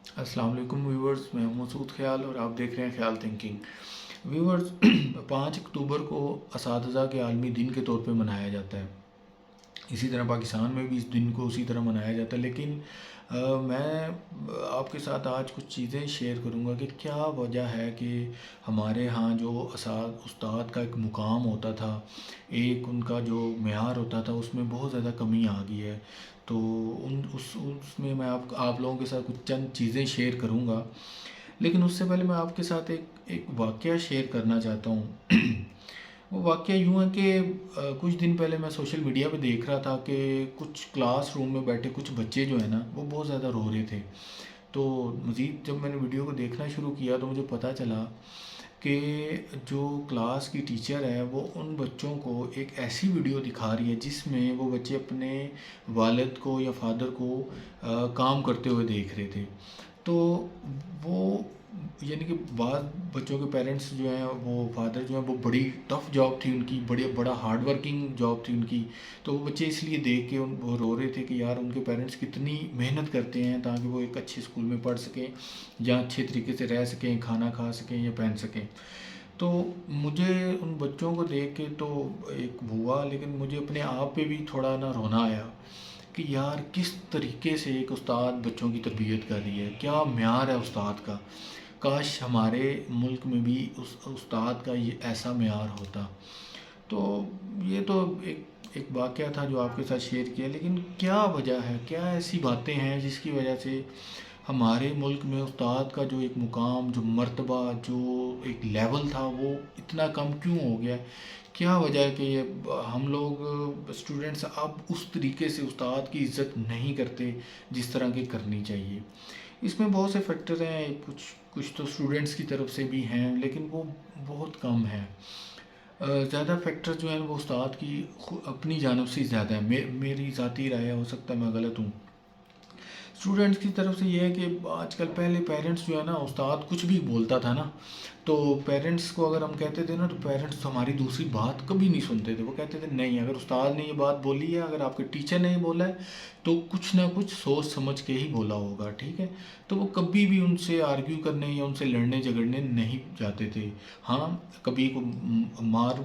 السلام علیکم ویورز، میں ہوں مسعود خیال اور آپ دیکھ رہے ہیں خیال تھنکنگ ویورز۔ 5 اکتوبر کو اساتذہ کے عالمی دن کے طور پہ منایا جاتا ہے۔ اسی طرح پاکستان میں بھی اس دن کو اسی طرح منایا جاتا ہے، لیکن میں آپ کے ساتھ آج کچھ چیزیں شیئر کروں گا کہ کیا وجہ ہے کہ ہمارے ہاں جو استاد کا ایک مقام ہوتا تھا، ایک ان کا جو معیار ہوتا تھا، اس میں بہت زیادہ کمی آ گئی ہے۔ تو اس میں میں آپ لوگوں کے ساتھ کچھ چند چیزیں شیئر کروں گا، لیکن اس سے پہلے میں آپ کے ساتھ ایک واقعہ شیئر کرنا چاہتا ہوں۔ وہ واقعہ یوں ہے کہ کچھ دن پہلے میں سوشل میڈیا پہ دیکھ رہا تھا کہ کچھ کلاس روم میں بیٹھے کچھ بچے جو ہیں نا، وہ بہت زیادہ رو رہے تھے۔ تو مزید جب میں نے ویڈیو کو دیکھنا شروع کیا تو مجھے پتہ چلا کہ جو کلاس کی ٹیچر ہے وہ ان بچوں کو ایک ایسی ویڈیو دکھا رہی ہے جس میں وہ بچے اپنے والد کو یا فادر کو کام کرتے ہوئے دیکھ رہے تھے۔ تو وہ یعنی کہ بعض بچوں کے پیرنٹس جو ہیں، وہ فادر جو ہیں، وہ بڑی ٹف جاب تھی ان کی، بڑا ہارڈ ورکنگ جاب تھی ان کی۔ تو وہ بچے اس لیے دیکھ کے وہ رو رہے تھے کہ یار ان کے پیرنٹس کتنی محنت کرتے ہیں تاکہ وہ ایک اچھے اسکول میں پڑھ سکیں، یا اچھے طریقے سے رہ سکیں، کھانا کھا سکیں یا پہن سکیں۔ تو مجھے ان بچوں کو دیکھ کے تو ایک ہوا، لیکن مجھے اپنے آپ پہ بھی تھوڑا نا رونا آیا کہ یار کس طریقے سے ایک استاد بچوں کی تربیت کر رہی ہے، کیا معیار ہے استاد کا۔ کاش ہمارے ملک میں بھی اس استاد کا یہ ایسا معیار ہوتا۔ تو یہ تو ایک واقعہ تھا جو آپ کے ساتھ شیئر کیا، لیکن کیا وجہ ہے، کیا ایسی باتیں ہیں جس کی وجہ سے ہمارے ملک میں استاد کا جو ایک مقام، جو مرتبہ، جو ایک لیول تھا، وہ اتنا کم کیوں ہو گیا ہے؟ کیا وجہ ہے کہ ہم لوگ اسٹوڈنٹس اب اس طریقے سے استاد کی عزت نہیں کرتے جس طرح کی کرنی چاہیے؟ اس میں بہت سے فیکٹر ہیں، کچھ تو اسٹوڈنٹس کی طرف سے بھی ہیں، لیکن وہ بہت کم ہیں۔ زیادہ فیکٹر جو ہیں وہ استاد کی اپنی جانب سے زیادہ ہے، میری ذاتی رائے ہے، ہو سکتا ہے میں غلط ہوں۔ اسٹوڈنٹس کی طرف سے یہ ہے کہ آج کل پہلے پیرنٹس جو ہے نا، استاد کچھ بھی بولتا تھا نا، تو پیرنٹس کو اگر ہم کہتے تھے نا، تو پیرنٹس ہماری دوسری بات کبھی نہیں سنتے تھے۔ وہ کہتے تھے نہیں، اگر استاد نے یہ بات بولی ہے، اگر آپ کے ٹیچر نے یہ بولا ہے، تو کچھ نہ کچھ سوچ سمجھ کے ہی بولا ہوگا، ٹھیک ہے۔ تو وہ کبھی بھی ان سے آرگیو کرنے یا ان سے لڑنے جھگڑنے نہیں جاتے تھے۔ ہاں، کبھی کو مار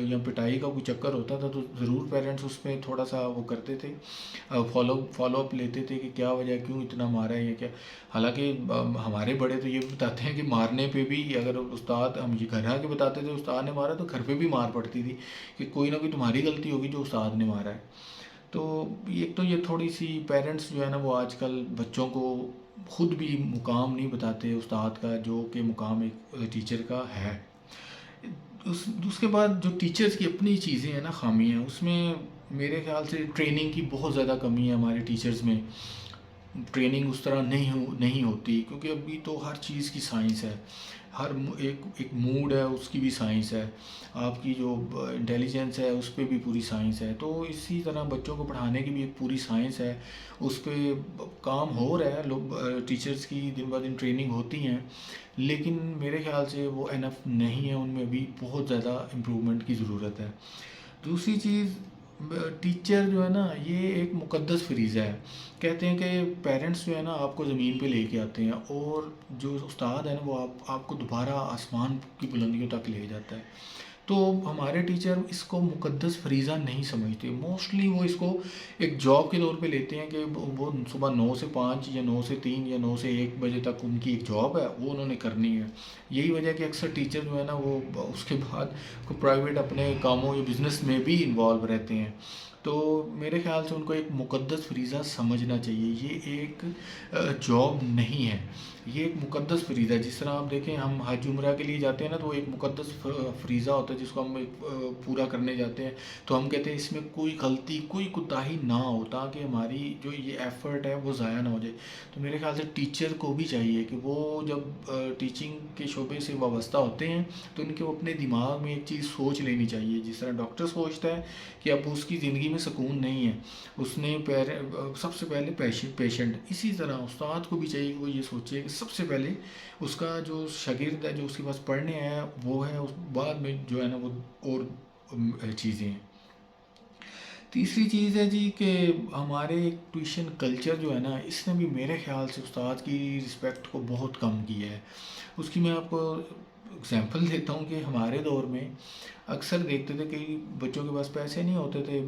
یا پٹائی کا کوئی چکر ہوتا تھا تو ضرور پیرنٹس اس میں تھوڑا سا وہ کرتے تھے، فالو اپ لیتے تھے کہ کیا وجہ، کیوں اتنا مارا ہے یا کیا۔ حالانکہ ہمارے بڑے تو یہ بتاتے ہیں کہ مارنے پہ بھی اگر استاد، ہم یہ گھر آ کے بتاتے تھے استاد نے مارا، تو گھر پہ بھی مار پڑتی تھی کہ کوئی نہ کوئی تمہاری غلطی ہوگی جو استاد نے مارا ہے۔ تو ایک تو یہ تھوڑی سی پیرنٹس جو ہے نا، وہ آج کل بچوں کو خود بھی مقام نہیں بتاتے استاد کا جو کہ مقام ایک ٹیچر کا ہے۔ اس کے بعد جو ٹیچرز کی اپنی چیزیں ہیں نا، خامی ہیں اس میں، میرے خیال سے ٹریننگ کی بہت زیادہ کمی ہے ہمارے ٹیچرز میں۔ ٹریننگ اس طرح نہیں ہوتی، کیونکہ ابھی تو ہر چیز کی سائنس ہے، ہر ایک موڈ ہے اس کی بھی سائنس ہے، آپ کی جو انٹیلیجنس ہے اس پہ بھی پوری سائنس ہے۔ تو اسی طرح بچوں کو پڑھانے کی بھی ایک پوری سائنس ہے، اس پہ کام ہو رہا ہے، لوگ ٹیچرز کی دن بہ دن ٹریننگ ہوتی ہیں، لیکن میرے خیال سے وہ انف نہیں ہے، ان میں بھی بہت زیادہ امپرومنٹ کی ضرورت ہے۔ دوسری چیز، ٹیچر جو ہے نا، یہ ایک مقدس فریضہ ہے۔ کہتے ہیں کہ پیرنٹس جو ہے نا آپ کو زمین پہ لے کے آتے ہیں، اور جو استاد ہے نا وہ آپ کو دوبارہ آسمان کی بلندیوں تک لے جاتا ہے۔ تو ہمارے ٹیچر اس کو مقدس فریضہ نہیں سمجھتے، موسٹلی وہ اس کو ایک جاب کے طور پہ لیتے ہیں کہ وہ صبح 9 سے 5 یا 9 سے 3 یا 9 سے 1 بجے تک ان کی ایک جاب ہے، وہ انہوں نے کرنی ہے۔ یہی وجہ ہے کہ اکثر ٹیچر جو ہے نا، وہ اس کے بعد پرائیویٹ اپنے کاموں یا بزنس میں بھی انوالو رہتے ہیں۔ تو میرے خیال سے ان کو ایک مقدس فریضہ سمجھنا چاہیے، یہ ایک جاب نہیں ہے، یہ ایک مقدس فریضہ ہے۔ جس طرح آپ دیکھیں، ہم حج عمرہ کے لیے جاتے ہیں نا، تو وہ ایک مقدس فریضہ ہوتا ہے جس کو ہم پورا کرنے جاتے ہیں۔ تو ہم کہتے ہیں اس میں کوئی غلطی، کوئی کوتاہی نہ ہو، تاکہ ہماری جو یہ ایفرٹ ہے وہ ضائع نہ ہو جائے۔ تو میرے خیال سے ٹیچر کو بھی چاہیے کہ وہ جب ٹیچنگ کے شعبے سے وابستہ ہوتے ہیں، تو ان کو اپنے دماغ میں ایک چیز سوچ لینی چاہیے، جس طرح ڈاکٹر سوچتا ہے کہ اب اس کی زندگی میں سکون نہیں ہے، اس نے سب سے پہلے پیشنٹ، اسی طرح استاد کو بھی چاہیے کہ وہ یہ سوچے کہ سب سے پہلے اس کا جو شاگرد ہے، جو اس کے پاس پڑھنے آیا وہ ہے، اس بعد میں جو ہے نا وہ اور چیزیں ہیں۔ تیسری چیز ہے جی کہ ہمارے ٹیوشن کلچر جو ہے نا، اس نے بھی میرے خیال سے استاد کی رسپیکٹ کو بہت کم کیا ہے. اس کی میں آپ کو اگزامپل دیتا ہوں کہ ہمارے دور میں اکثر دیکھتے تھے کہ بچوں کے پاس پیسے نہیں ہوتے تھے،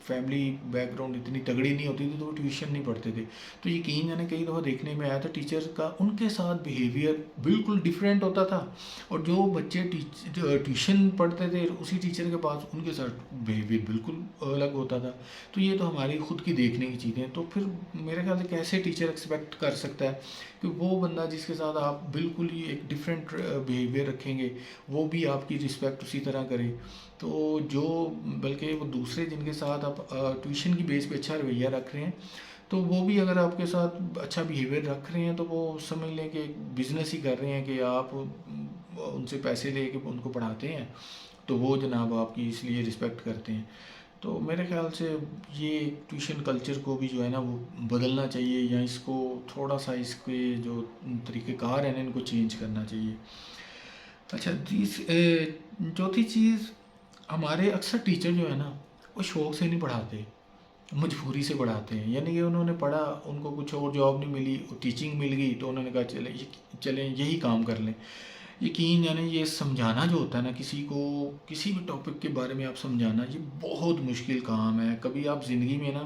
فیملی بیک گراؤنڈ اتنی تگڑی نہیں ہوتی تھی، تو وہ ٹیوشن نہیں پڑھتے تھے. تو یقین جانے کئی دفعہ دیکھنے میں آیا تھا ٹیچر کا ان کے ساتھ بیہیویئر بالکل ڈفرینٹ ہوتا تھا، اور جو بچے ٹیوشن پڑھتے تھے اسی ٹیچر کے پاس، ان کے ساتھ بیہیویئر بالکل الگ ہوتا تھا. تو یہ تو ہماری خود کی دیکھنے کی چیزیں ہیں. تو پھر میرے خیال سے کیسے ٹیچر ایکسپیکٹ کر سکتا ہے کہ وہ بندہ جس کے ساتھ آپ بالکل ہی ایک ڈفرینٹ بیہیویئر رکھیں گے، وہ بھی آپ کی رسپیکٹ اسی طرح کرے. تو جو بلکہ وہ دوسرے جن کے ساتھ آپ ٹیوشن کی بیس پہ اچھا رویہ رکھ رہے ہیں، تو وہ بھی اگر آپ کے ساتھ اچھا بیہیویئر رکھ رہے ہیں تو وہ سمجھ لیں کہ ایک بزنس ہی کر رہے ہیں، کہ آپ ان سے پیسے لے کے ان کو پڑھاتے ہیں، تو وہ جناب آپ کی اس لیے رسپیکٹ کرتے ہیں. تو میرے خیال سے یہ ٹیوشن کلچر کو بھی جو ہے نا وہ بدلنا چاہیے، یا اس کو تھوڑا سا اس کے جو طریقہ کار ہیں نا ان کو چینج کرنا چاہیے. اچھا چوتھی چیز، ہمارے اکثر ٹیچر جو ہے نا وہ شوق سے نہیں پڑھاتے، مجبوری سے پڑھاتے ہیں. یعنی کہ انہوں نے پڑھا، ان کو کچھ اور جاب نہیں ملی، ٹیچنگ مل گئی، تو انہوں نے کہا چلیں یہی کام کر لیں. یقین یعنی یہ سمجھانا جو ہوتا ہے نا کسی کو، کسی بھی ٹاپک کے بارے میں آپ سمجھانا، یہ بہت مشکل کام ہے. کبھی آپ زندگی میں نا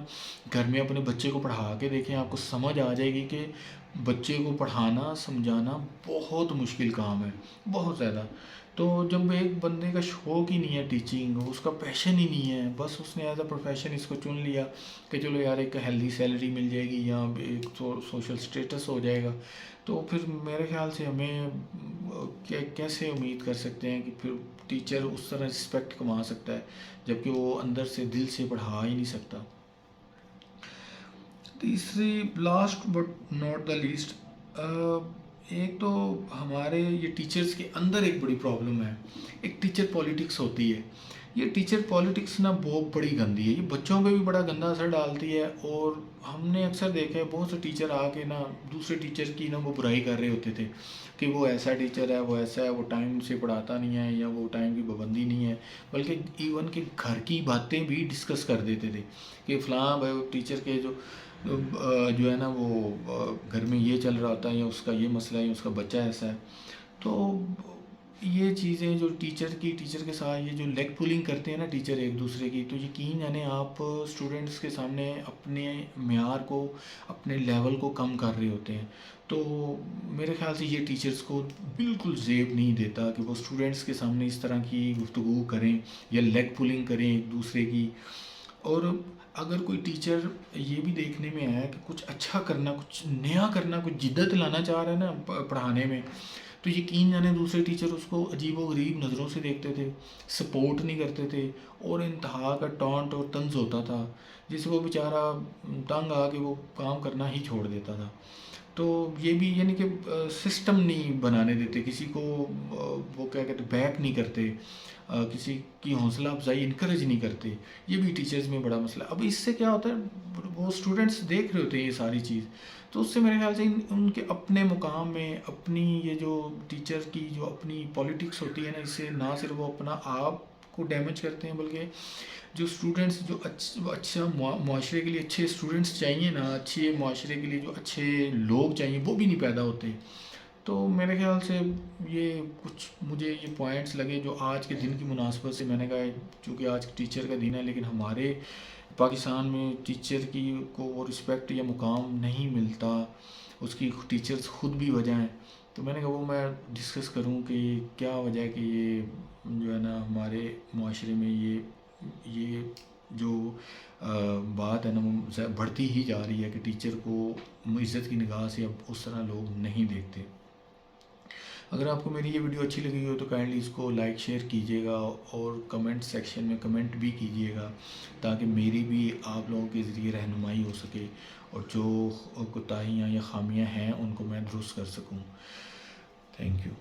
گھر میں اپنے بچے کو پڑھا کے دیکھیں، آپ کو سمجھ آ جائے گی کہ بچے کو پڑھانا سمجھانا بہت مشکل کام ہے، بہت زیادہ. تو جب ایک بندے کا شوق ہی نہیں ہے ٹیچنگ، اس کا پیشن ہی نہیں ہے، بس اس نے ایز اے پروفیشن اس کو چن لیا کہ چلو یار ایک ہیلدی سیلری مل جائے گی یا ایک سوشل سٹیٹس ہو جائے گا، تو پھر میرے خیال سے ہمیں کیسے امید کر سکتے ہیں کہ پھر ٹیچر اس طرح رسپیکٹ کما سکتا ہے جبکہ وہ اندر سے دل سے پڑھا ہی نہیں سکتا. تیسری، last but not the least, ایک تو ہمارے یہ ٹیچرز کے اندر ایک بڑی پرابلم ہے، ایک ٹیچر پولیٹکس ہوتی ہے. یہ ٹیچر پولیٹکس نا بہت بڑی گندی ہے، یہ بچوں پہ بھی بڑا گندا اثر ڈالتی ہے. اور ہم نے اکثر دیکھا ہے بہت سے ٹیچر آ کے نا دوسرے ٹیچر کی نا وہ برائی کر رہے ہوتے تھے کہ وہ ایسا ٹیچر ہے، وہ ایسا ہے، وہ ٹائم سے پڑھاتا نہیں ہے، یا وہ ٹائم کی پابندی نہیں ہے. بلکہ ایون کہ گھر کی باتیں بھی ڈسکس کر دیتے تھے کہ فلاں ٹیچر کے جو ہے نا وہ گھر میں یہ چل رہا ہوتا ہے، یا اس کا یہ مسئلہ ہے، یا اس کا بچہ ایسا ہے. تو یہ چیزیں جو ٹیچر کے ساتھ یہ جو لیگ پولنگ کرتے ہیں نا ٹیچر ایک دوسرے کی، تو یقین یعنی آپ اسٹوڈنٹس کے سامنے اپنے معیار کو، اپنے لیول کو کم کر رہے ہوتے ہیں. تو میرے خیال سے یہ ٹیچرز کو بالکل زیب نہیں دیتا کہ وہ اسٹوڈنٹس کے سامنے اس طرح کی گفتگو کریں یا لیگ پولنگ کریں ایک دوسرے کی. اور اگر کوئی ٹیچر یہ بھی دیکھنے میں آیا کہ کچھ اچھا کرنا، کچھ نیا کرنا، کچھ جدت لانا چاہ رہا ہے نا پڑھانے میں، تو یقین جانے دوسرے ٹیچر اس کو عجیب و غریب نظروں سے دیکھتے تھے، سپورٹ نہیں کرتے تھے، اور انتہا کا ٹانٹ اور طنز ہوتا تھا جس سے وہ بیچارہ تنگ آ کے وہ کام کرنا ہی چھوڑ دیتا تھا. تو یہ بھی یعنی کہ سسٹم نہیں بنانے دیتے کسی کو، وہ کیا کہتے بیک نہیں کرتے، کسی کی حوصلہ افزائی انکریج نہیں کرتے. یہ بھی ٹیچرز میں بڑا مسئلہ. اب اس سے کیا ہوتا ہے، وہ اسٹوڈنٹس دیکھ رہے ہوتے ہیں یہ ساری چیز، تو اس سے میرے خیال سے ان کے اپنے مقام میں اپنی یہ جو ٹیچر کی جو اپنی پالیٹکس ہوتی ہے نا، اس سے نہ صرف وہ اپنا آپ کو ڈیمیج کرتے ہیں، بلکہ جو اسٹوڈنٹس جو اچھا معاشرے کے لیے اچھے اسٹوڈنٹس چاہیے نا، اچھے معاشرے کے لیے جو اچھے لوگ چاہیے، وہ بھی نہیں پیدا ہوتے. تو میرے خیال سے یہ کچھ مجھے یہ پوائنٹس لگے جو آج کے دن کی مناسبت سے میں نے کہا، چونکہ آج ٹیچر کا دن ہے لیکن ہمارے پاکستان میں ٹیچر کی کو وہ رسپیکٹ یا مقام نہیں ملتا، اس کی ٹیچرز خود بھی وجہ ہیں. تو میں نے کہا وہ میں ڈسکس کروں کہ کیا وجہ ہے کہ یہ جو ہے نا ہمارے معاشرے میں یہ جو بات ہے نا وہ بڑھتی ہی جا رہی ہے کہ ٹیچر کو عزت کی نگاہ سے اب اس طرح لوگ نہیں دیکھتے. اگر آپ کو میری یہ ویڈیو اچھی لگی ہو تو کائنڈلی اس کو لائک شیئر کیجیے گا، اور کمنٹ سیکشن میں کمنٹ بھی کیجیے گا تاکہ میری بھی آپ لوگوں کے ذریعے رہنمائی ہو سکے، اور جو کوتاہیاں یا خامیاں ہیں ان کو میں درست کر سکوں. Thank you.